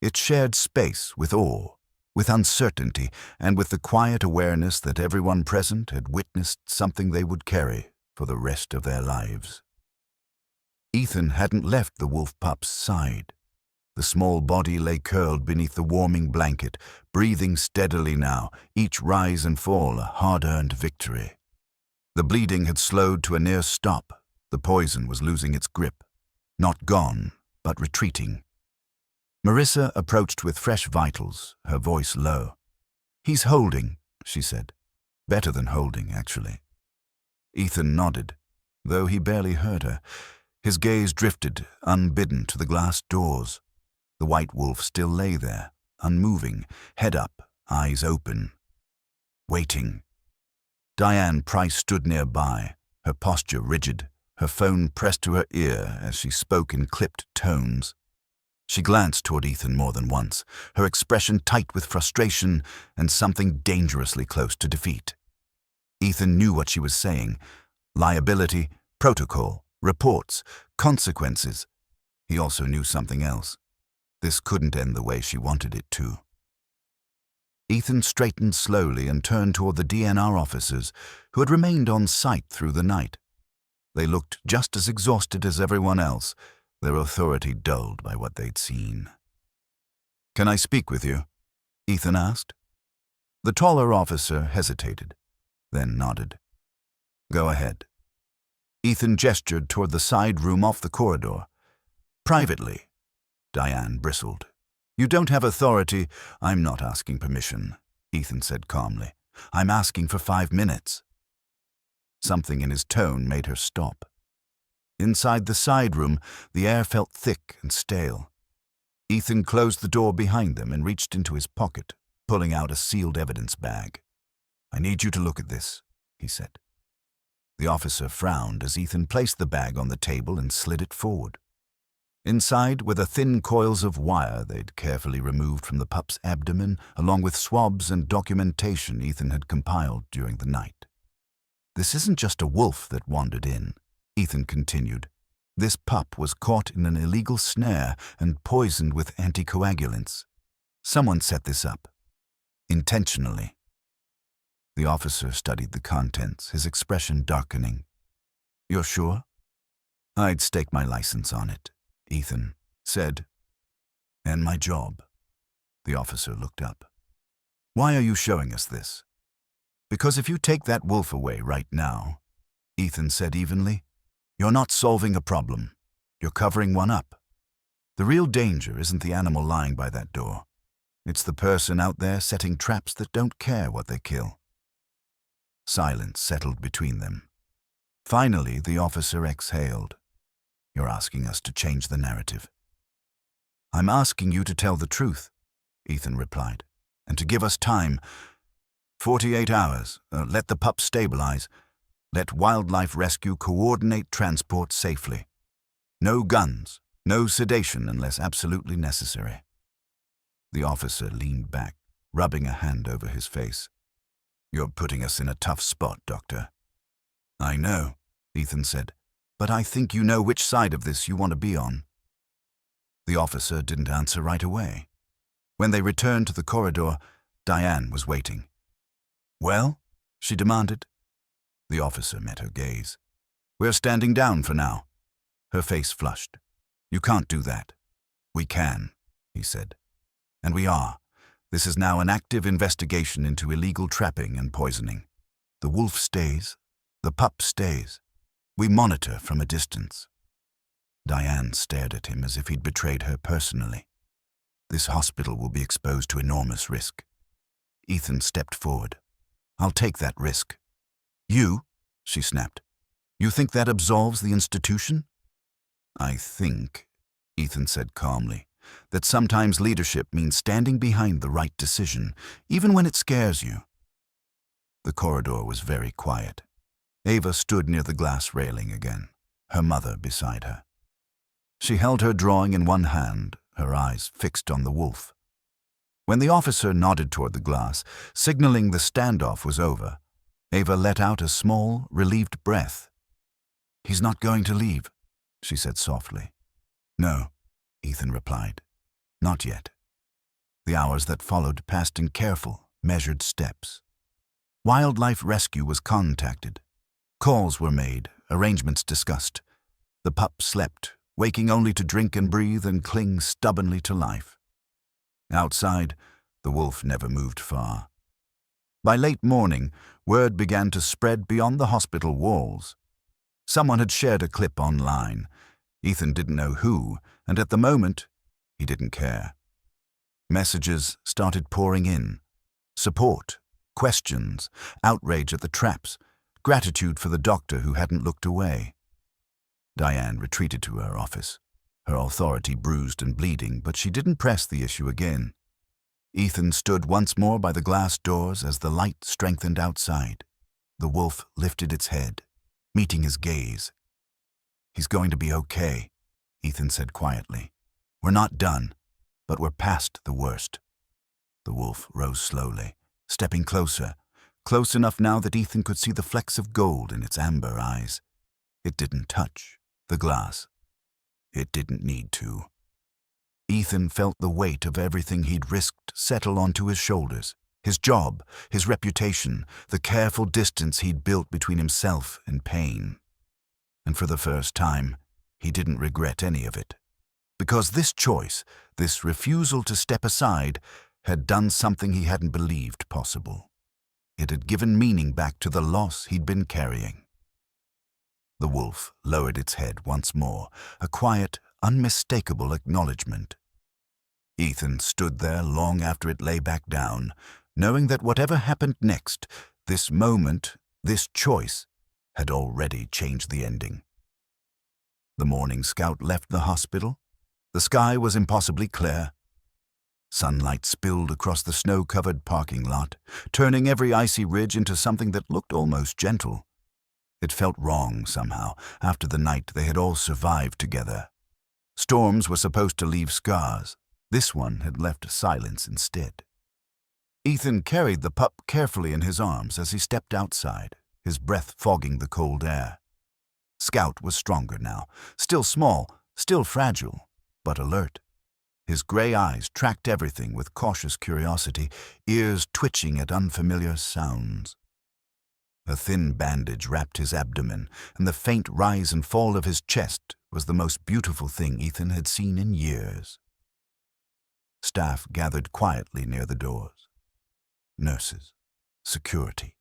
It shared space with awe, with uncertainty, and with the quiet awareness that everyone present had witnessed something they would carry for the rest of their lives. Ethan hadn't left the wolf pup's side. The small body lay curled beneath the warming blanket, breathing steadily now, each rise and fall a hard-earned victory. The bleeding had slowed to a near stop. The poison was losing its grip. Not gone, but retreating. Marissa approached with fresh vitals, her voice low. "He's holding," she said. Better than holding, actually. Ethan nodded, though he barely heard her. His gaze drifted, unbidden, to the glass doors. The white wolf still lay there, unmoving, head up, eyes open. Waiting. Diane Price stood nearby, her posture rigid, her phone pressed to her ear as she spoke in clipped tones. She glanced toward Ethan more than once, her expression tight with frustration and something dangerously close to defeat. Ethan knew what she was saying. Liability, protocol, reports, consequences. He also knew something else. This couldn't end the way she wanted it to. Ethan straightened slowly and turned toward the DNR officers, who had remained on site through the night. They looked just as exhausted as everyone else, their authority dulled by what they'd seen. "Can I speak with you?" Ethan asked. The taller officer hesitated, then nodded. "Go ahead." Ethan gestured toward the side room off the corridor. "Privately." Diane bristled. "You don't have authority." "I'm not asking permission," Ethan said calmly. "I'm asking for 5 minutes." Something in his tone made her stop. Inside the side room, the air felt thick and stale. Ethan closed the door behind them and reached into his pocket, pulling out a sealed evidence bag. "I need you to look at this," he said. The officer frowned as Ethan placed the bag on the table and slid it forward. Inside were the thin coils of wire they'd carefully removed from the pup's abdomen, along with swabs and documentation Ethan had compiled during the night. "This isn't just a wolf that wandered in," Ethan continued. "This pup was caught in an illegal snare and poisoned with anticoagulants. Someone set this up. Intentionally." The officer studied the contents, his expression darkening. "You're sure?" "I'd stake my license on it," Ethan said. "And my job." The officer looked up. "Why are you showing us this?" "Because if you take that wolf away right now," Ethan said evenly, "you're not solving a problem. You're covering one up. The real danger isn't the animal lying by that door. It's the person out there setting traps that don't care what they kill." Silence settled between them. Finally, the officer exhaled. "You're asking us to change the narrative." "I'm asking you to tell the truth," Ethan replied. And to give us time, 48 hours, let the pup stabilize. Let wildlife rescue coordinate transport safely. No guns, no sedation unless absolutely necessary. The officer leaned back, rubbing a hand over his face. You're putting us in a tough spot, Doctor. I know, Ethan said, but I think you know which side of this you want to be on. The officer didn't answer right away. When they returned to the corridor, Diane was waiting. Well? She demanded. The officer met her gaze. We're standing down for now. Her face flushed. You can't do that. We can, he said. And we are. This is now an active investigation into illegal trapping and poisoning. The wolf stays. The pup stays. We monitor from a distance. Diane stared at him as if he'd betrayed her personally. This hospital will be exposed to enormous risk. Ethan stepped forward. I'll take that risk. You? She snapped. You think that absolves the institution? I think, Ethan said calmly, that sometimes leadership means standing behind the right decision, even when it scares you. The corridor was very quiet. Ava stood near the glass railing again, her mother beside her. She held her drawing in one hand, her eyes fixed on the wolf. When the officer nodded toward the glass, signaling the standoff was over, Ava let out a small, relieved breath. He's not going to leave, she said softly. No, Ethan replied. Not yet. The hours that followed passed in careful, measured steps. Wildlife rescue was contacted. Calls were made, arrangements discussed. The pup slept, waking only to drink and breathe and cling stubbornly to life. Outside, the wolf never moved far. By late morning, word began to spread beyond the hospital walls. Someone had shared a clip online. Ethan didn't know who, and at the moment, he didn't care. Messages started pouring in. Support, questions, outrage at the traps, gratitude for the doctor who hadn't looked away. Diane retreated to her office, her authority bruised and bleeding, but she didn't press the issue again. Ethan stood once more by the glass doors as the light strengthened outside. The wolf lifted its head, meeting his gaze. He's going to be okay, Ethan said quietly. We're not done, but we're past the worst. The wolf rose slowly, stepping closer, close enough now that Ethan could see the flecks of gold in its amber eyes. It didn't touch the glass. It didn't need to. Ethan felt the weight of everything he'd risked settle onto his shoulders. His job, his reputation, the careful distance he'd built between himself and pain. And for the first time, he didn't regret any of it. Because this choice, this refusal to step aside, had done something he hadn't believed possible. It had given meaning back to the loss he'd been carrying. The wolf lowered its head once more, a quiet, unmistakable acknowledgement. Ethan stood there long after it lay back down, knowing that whatever happened next, this moment, this choice, had already changed the ending. The morning scout left the hospital. The sky was impossibly clear. Sunlight spilled across the snow-covered parking lot, turning every icy ridge into something that looked almost gentle. It felt wrong somehow, after the night they had all survived together. Storms were supposed to leave scars. This one had left silence instead. Ethan carried the pup carefully in his arms as he stepped outside, his breath fogging the cold air. Scout was stronger now, still small, still fragile, but alert. His gray eyes tracked everything with cautious curiosity, ears twitching at unfamiliar sounds. A thin bandage wrapped his abdomen, and the faint rise and fall of his chest was the most beautiful thing Ethan had seen in years. Staff gathered quietly near the doors. Nurses, security.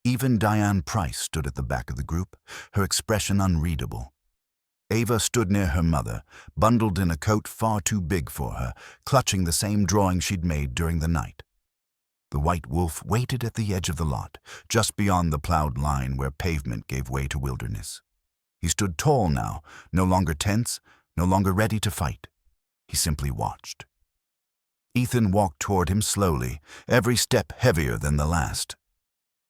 Even Diane Price stood at the back of the group, her expression unreadable. Ava stood near her mother, bundled in a coat far too big for her, clutching the same drawing she'd made during the night. The white wolf waited at the edge of the lot, just beyond the plowed line where pavement gave way to wilderness. He stood tall now, no longer tense, no longer ready to fight. He simply watched. Ethan walked toward him slowly, every step heavier than the last.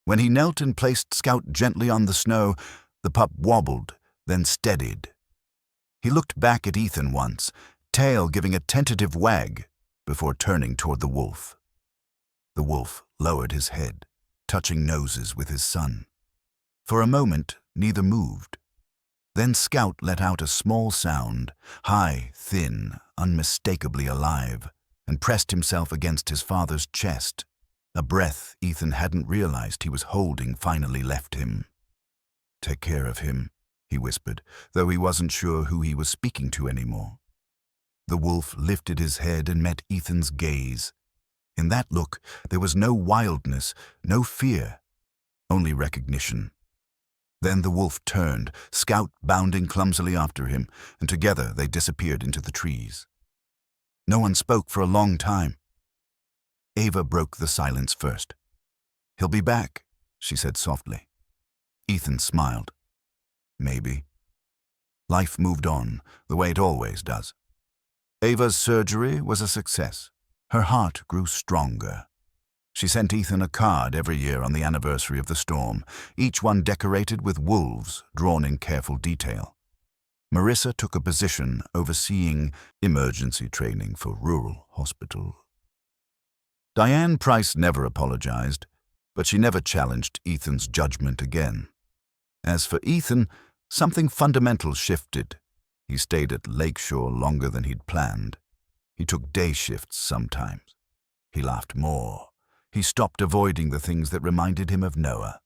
When he knelt and placed Scout gently on the snow, the pup wobbled, then steadied. He looked back at Ethan once, tail giving a tentative wag, before turning toward the wolf. The wolf lowered his head, touching noses with his son. For a moment, neither moved. Then Scout let out a small sound, high, thin, unmistakably alive, and pressed himself against his father's chest. A breath Ethan hadn't realized he was holding finally left him. "Take care of him," he whispered, though he wasn't sure who he was speaking to anymore. The wolf lifted his head and met Ethan's gaze. In that look, there was no wildness, no fear, only recognition. Then the wolf turned, Scout bounding clumsily after him, and together they disappeared into the trees. No one spoke for a long time. Ava broke the silence first. "He'll be back," she said softly. Ethan smiled. Maybe. Life moved on, the way it always does. Ava's surgery was a success. Her heart grew stronger. She sent Ethan a card every year on the anniversary of the storm, each one decorated with wolves drawn in careful detail. Marissa took a position overseeing emergency training for rural hospitals. Diane Price never apologized, but she never challenged Ethan's judgment again. As for Ethan, something fundamental shifted. He stayed at Lakeshore longer than he'd planned. He took day shifts sometimes. He laughed more. He stopped avoiding the things that reminded him of Noah.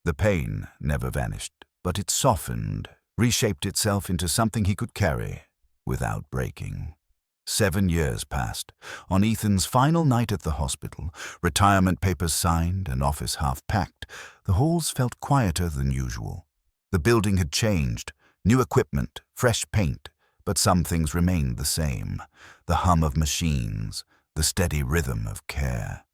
The pain never vanished, but it softened, reshaped itself into something he could carry without breaking. 7 years passed. On Ethan's final night at the hospital, retirement papers signed and office half-packed, the halls felt quieter than usual. The building had changed, new equipment, fresh paint, but some things remained the same. The hum of machines, the steady rhythm of care.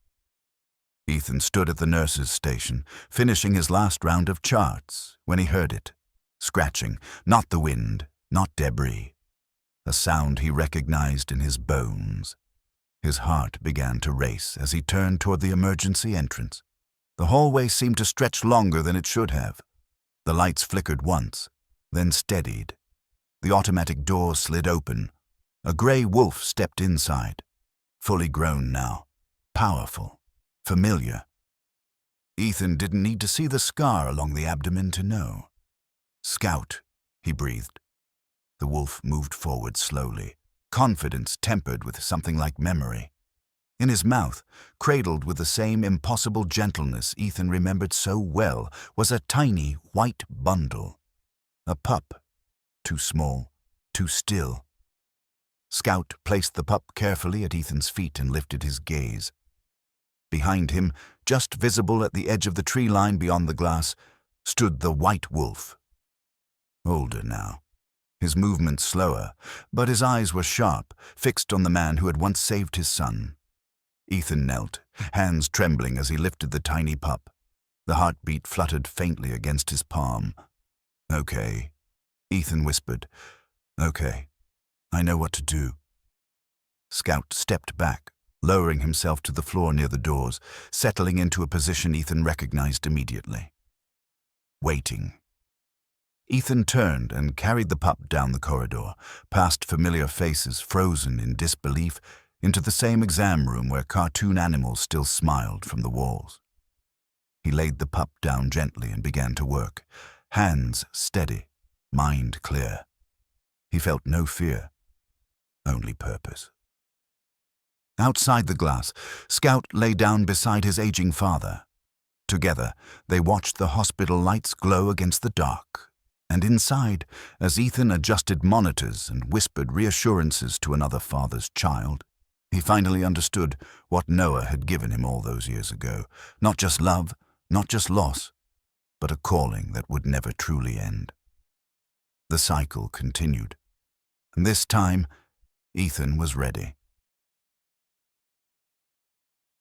Ethan stood at the nurse's station, finishing his last round of charts, when he heard it. Scratching, not the wind, not debris. A sound he recognized in his bones. His heart began to race as he turned toward the emergency entrance. The hallway seemed to stretch longer than it should have. The lights flickered once, then steadied. The automatic door slid open. A gray wolf stepped inside. Fully grown now. Powerful. Familiar. Ethan didn't need to see the scar along the abdomen to know. "Scout," he breathed. The wolf moved forward slowly, confidence tempered with something like memory. In his mouth, cradled with the same impossible gentleness Ethan remembered so well, was a tiny white bundle. A pup. Too small, too still. Scout placed the pup carefully at Ethan's feet and lifted his gaze. Behind him, just visible at the edge of the tree line beyond the glass, stood the white wolf. Older now. His movements slower, but his eyes were sharp, fixed on the man who had once saved his son. Ethan knelt, hands trembling as he lifted the tiny pup. The heartbeat fluttered faintly against his palm. "Okay," Ethan whispered. "Okay, I know what to do." Scout stepped back, lowering himself to the floor near the doors, settling into a position Ethan recognized immediately. Waiting. Ethan turned and carried the pup down the corridor, past familiar faces frozen in disbelief, into the same exam room where cartoon animals still smiled from the walls. He laid the pup down gently and began to work, hands steady, mind clear. He felt no fear, only purpose. Outside the glass, Scout lay down beside his aging father. Together, they watched the hospital lights glow against the dark. And inside, as Ethan adjusted monitors and whispered reassurances to another father's child, he finally understood what Noah had given him all those years ago. Not just love, not just loss, but a calling that would never truly end. The cycle continued. And this time, Ethan was ready.